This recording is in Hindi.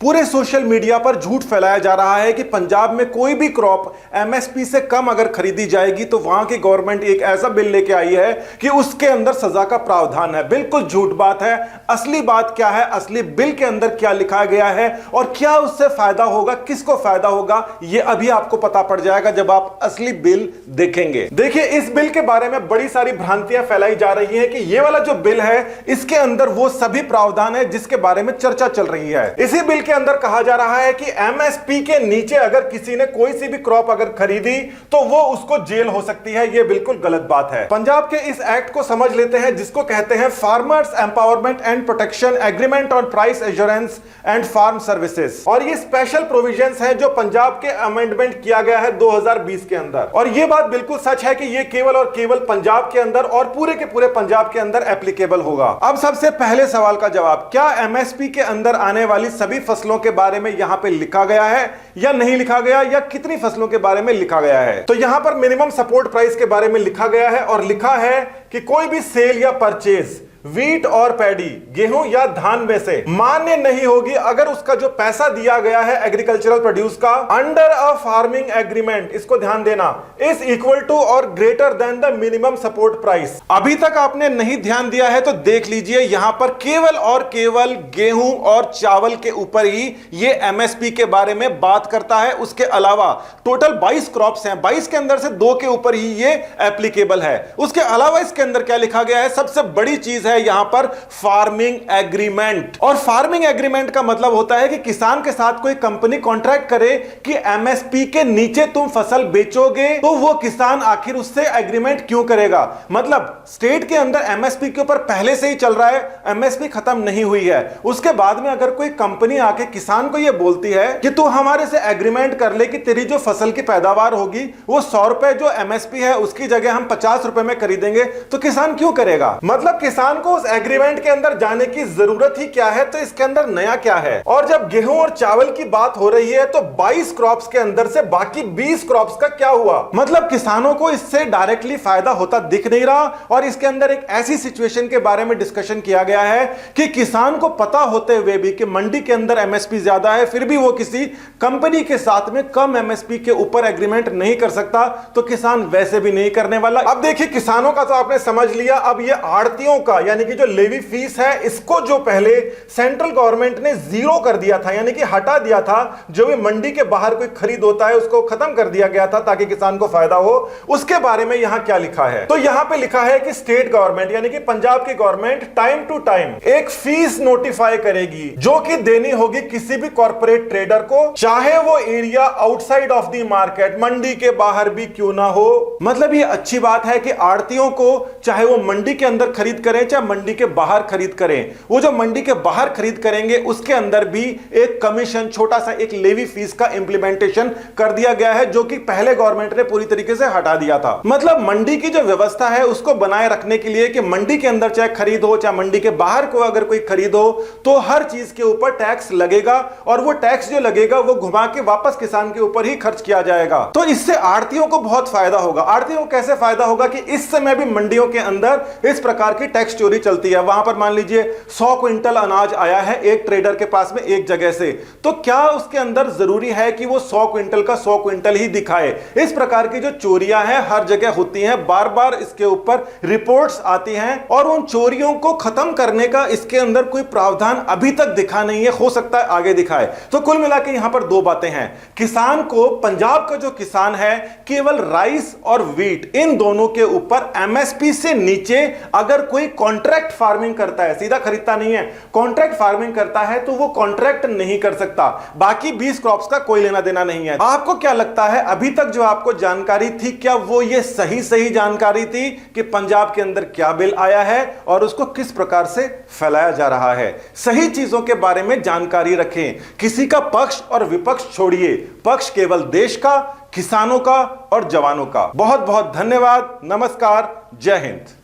पूरे सोशल मीडिया पर झूठ फैलाया जा रहा है कि पंजाब में कोई भी क्रॉप एमएसपी से कम अगर खरीदी जाएगी तो वहां की गवर्नमेंट एक ऐसा बिल लेके आई है कि उसके अंदर सजा का प्रावधान है। बिल्कुल झूठ बात है। असली बात क्या है, असली बिल के अंदर क्या लिखा गया है और क्या उससे फायदा होगा, किसको फायदा होगा, यह अभी आपको पता पड़ जाएगा जब आप असली बिल देखेंगे। देखिए, इस बिल के बारे में बड़ी सारी भ्रांतियां फैलाई जा रही है कि यह वाला जो बिल है इसके अंदर वो सभी प्रावधान है जिसके बारे में चर्चा चल रही है। इसी बिल के अंदर कहा जा रहा है कि एमएसपी के नीचे अगर किसी ने कोई सी भी क्रॉप अगर खरीदी तो वो उसको जेल हो सकती है। यह बिल्कुल गलत बात है। पंजाब के इस एक्ट को समझ लेते हैं जिसको कहते हैं farmers empowerment and protection agreement on price assurance and farm services. और ये स्पेशल प्रोविजंस हैं जो पंजाब के अमेंडमेंट किया गया है 2020 के अंदर। और यह बात बिल्कुल सच है कि यह केवल और केवल पंजाब के अंदर और पूरे के पूरे पंजाब के अंदर एप्लीकेबल होगा। अब सबसे पहले सवाल का जवाब, क्या एमएसपी के अंदर आने वाली सभी फसलों के बारे में यहां पे लिखा गया है या नहीं लिखा गया, या कितनी फसलों के बारे में लिखा गया है? तो यहां पर मिनिमम सपोर्ट प्राइस के बारे में लिखा गया है और लिखा है कि कोई भी सेल या परचेज वीट और पैडी, गेहूं या धान में से मान्य नहीं होगी अगर उसका जो पैसा दिया गया है एग्रीकल्चरल प्रोड्यूस का अंडर अ फार्मिंग एग्रीमेंट, इसको ध्यान देना, इज इक्वल टू और greater than the minimum support price. अभी तक आपने नहीं ध्यान दिया है तो देख लीजिए, यहां पर केवल और केवल गेहूं और चावल के ऊपर ही ये एमएसपी के बारे में बात करता है। उसके अलावा टोटल 22 क्रॉप्स हैं, 22 के अंदर से 2 के ऊपर ही ये एप्लीकेबल है। उसके अलावा इसके अंदर क्या लिखा गया है, सबसे बड़ी चीज है यहां पर फार्मिंग एग्रीमेंट। और फार्मिंग एग्रीमेंट का मतलब होता है कि किसान के साथ कोई कंपनी कॉन्ट्रैक्ट करे कि एमएसपी के नीचे तुम फसल बेचोगे, तो वो किसान आखिर उससे एग्रीमेंट क्यों करेगा? मतलब स्टेट के अंदर एमएसपी के ऊपर पहले से ही चल रहा है, एमएसपी खत्म नहीं हुई है। उसके बाद में अगर कोई कंपनी आके किसान को यह बोलती है कि तू हमारे से एग्रीमेंट कर ले कि तेरी जो फसल की पैदावार होगी वो 100 रुपए जो एमएसपी है उसकी जगह हम 50 रुपए में खरीदेंगे, तो किसान क्यों करेगा? मतलब किसान को उस एग्रीमेंट के अंदर जाने की जरूरत ही क्या है? तो इसके अंदर नया क्या है? और जब गेहूं और चावल की बात हो रही है तो 22 क्रॉप्स के अंदर से बाकी 20 क्रॉप्स का क्या हुआ? मतलब किसानों को इससे डायरेक्टली फायदा होता दिख नहीं रहा। और इसके अंदर एक ऐसी सिचुएशन के बारे में डिस्कशन किया गया है कि किसान को पता होते हुए भी कि मंडी के अंदर एमएसपी ज्यादा है, फिर भी वो किसी कंपनी के साथ में कम एमएसपी के ऊपर एग्रीमेंट नहीं कर सकता, तो किसान वैसे भी नहीं करने वाला। अब देखिए, किसानों का तो आपने समझ लिया, अब ये आड़तियों का यानी कि जो लेवी फीस है इसको जो पहले सेंट्रल गवर्नमेंट ने जीरो कर दिया था, यानी कि हटा दिया था, जो भी मंडी के बाहर कोई खरीद होता है उसको खत्म कर दिया गया था ताकि किसान को फायदा हो। उसके बारे में यहां क्या लिखा है? तो यहां पे लिखा है कि स्टेट गवर्नमेंट यानी कि पंजाब की गवर्नमेंट टाइम टू टाइम एक फीस नोटिफाई करेगी जो कि देनी होगी किसी भी कॉर्पोरेट ट्रेडर को, चाहे वो area outside of the market, मंडी के बाहर भी क्यों ना हो। मतलब ये अच्छी बात है कि आड़तियों को चाहे वो मंडी के अंदर खरीद करें चाहे मंडी के बाहर खरीद करें, वो जो मंडी के बाहर खरीद करेंगे उसके अंदर भी एक कमीशन, छोटा सा एक लेवी फीस का इंप्लीमेंटेशन कर दिया गया है, जो कि पहले गवर्नमेंट ने पूरी तरीके से हटा दिया था। मतलब मंडी की जो व्यवस्था है उसको बनाए रखने के लिए कि मंडी के अंदर चाहे खरीद हो चाहे मंडी के बाहर को अगर कोई खरीद हो तो हर चीज के ऊपर टैक्स लगेगा, और वो टैक्स जो लगेगा वो घुमा के वापस किसान के ऊपर ही खर्च किया जाएगा। तो इससे आड़तियों को बहुत फायदा होगा। आड़तियों को कैसे फायदा होगा कि इस समय भी मंडियों के अंदर इस प्रकार की टैक्स चोरी चलती है। वहां पर मान लीजिए 100 क्विंटल अनाज आया है एक ट्रेडर के पास में एक जगह से, तो क्या उसके अंदर जरूरी है कि वो 100 क्विंटल का 100 क्विंटल ही दिखाए? इस प्रकार की जो चोरियां हैं हर जगह होती हैं, बार बार इसके ऊपर रिपोर्ट्स आती हैं, और उन चोरियों को खत्म करने का इसके अंदर कोई प्रावधान अभी तक दिखा नहीं है, हो सकता है आगे दिखाए। तो कुल मिला के यहां पर 2 बातें हैं। किसान को, पंजाब का जो किसान है, केवल राइस और व्हीट इन दोनों के ऊपर एमएसपी से नीचे अगर कोई कॉन्ट्रैक्ट फार्मिंग करता है, सीधा खरीदता नहीं है, कॉन्ट्रैक्ट फार्मिंग करता है, तो वो कॉन्ट्रैक्ट नहीं कर सकता। बाकी 20 क्रॉप्स का कोई लेना देना नहीं है। आपको क्या लगता है, अभी तक जो आपको जानकारी थी, क्या वो ये सही जानकारी थी कि पंजाब के अंदर क्या बिल आया है और उसको किस प्रकार से फैलाया जा रहा है? सही चीजों के बारे में जानकारी रखें, किसी का पक्ष और विपक्ष छोड़िए, पक्ष केवल देश का, किसानों का और जवानों का। बहुत बहुत धन्यवाद। नमस्कार, जय हिंद।